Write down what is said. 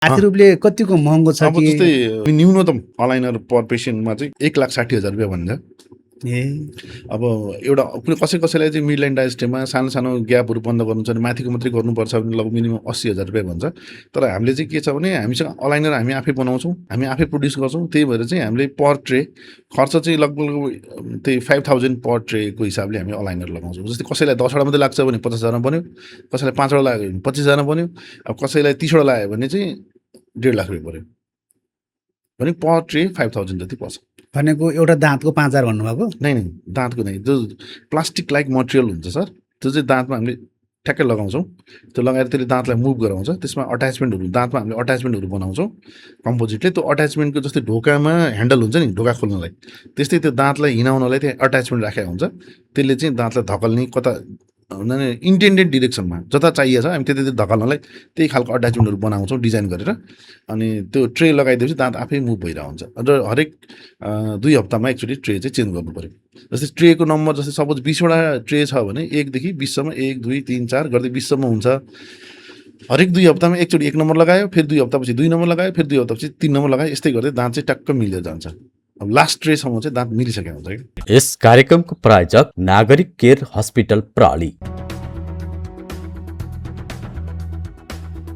आर्थिक रूपले कतिको महँगो छ अब कि जस्तै न्यूनतम अलाइनर पर पेसेन्टमा चाहिँ 1,60,000 रुपियाँ भन्छ। अब एउटा कसैलाई चाहिँ मिड लाइन डायस्टेमा सानो सानो ग्यापहरू बन्द गर्नु छ भने माथिको मात्रै गर्नुपर्छ भने लगभग मिनिमम 80,000 रुपियाँ भन्छ। तर हामीले चाहिँ के छ भने हामीसँग अलाइनर हामी आफै बनाउँछौँ, हामी आफै प्रड्युस गर्छौँ। त्यही भएर चाहिँ हामीले पर ट्रे खर्च चाहिँ लगभग त्यही 5,000 पर ट्रेको हिसाबले हामी अलाइनर लगाउँछौँ। जस्तै कसैलाई 10वटा मात्रै लाग्छ भने 50,000 बन्यो, कसैलाई 5वटा लाग्यो भने 25,000 बन्यो, अब कसैलाई 30वटा लाग्यो भने चाहिँ 1.5 लाख रुपियाँ पऱ्यो भने पर ट्रे 5,000 जति पर्छ। भनेको एउटा दाँतको 5,000 भन्नुभएको? नै दाँतको नै, जो प्लास्टिक लाइक मटेरियल हुन्छ सर, त्यो चाहिँ दाँतमा हामीले ठ्याक्कै लगाउँछौँ। त्यो लगाएर त्यसले दाँतलाई मुभ गराउँछ। त्यसमा अट्याचमेन्टहरू, दाँतमा हामीले अट्याचमेन्टहरू बनाउँछौँ कम्पोजिटले। त्यो अट्याचमेन्टको जस्तै ढोकामा ह्यान्डल हुन्छ नि ढोका खोल्नलाई, त्यस्तै त्यो दाँतलाई हिँडाउनलाई त्यहाँ अट्याचमेन्ट राखेको हुन्छ। त्यसले चाहिँ दाँतलाई धकल्ने कता इन्टेन्डेड डिरेक्सनमा जता चाहिएको छ हामी त्यति धकल्नलाई त्यही खालको अट्याचमेन्टहरू बनाउँछौँ डिजाइन गरेर। अनि त्यो ट्रे लगाइदिएपछि दाँत आफै मुभ भइरहेको हुन्छ र हरेक 2 हप्तामा एकचोटि ट्रे चाहिँ चेन्ज गर्नु पऱ्यो। जस्तै ट्रेको नम्बर जस्तै सपोज 20वटा ट्रे छ भने 1 देखि 20 सम्म 1 2 3 4 गर्दै 20 सम्म हुन्छ। हरेक 2 हप्तामा एकचोटि 1 नम्बर लगायो, फेरि 2 हप्तापछि 2 नम्बर लगायो, फेरि 2 हप्तापछि 3 नम्बर लगायो। यस्तै गर्दै दाँत चाहिँ टक्क मिलेर जान्छ। अब लास्ट ट्रेसम्म चाहिँ दाँत मिलिसकेको हुन्छ। यस कार्यक्रमको प्रायोजक नागरिक केयर हस्पिटल प्रणाली।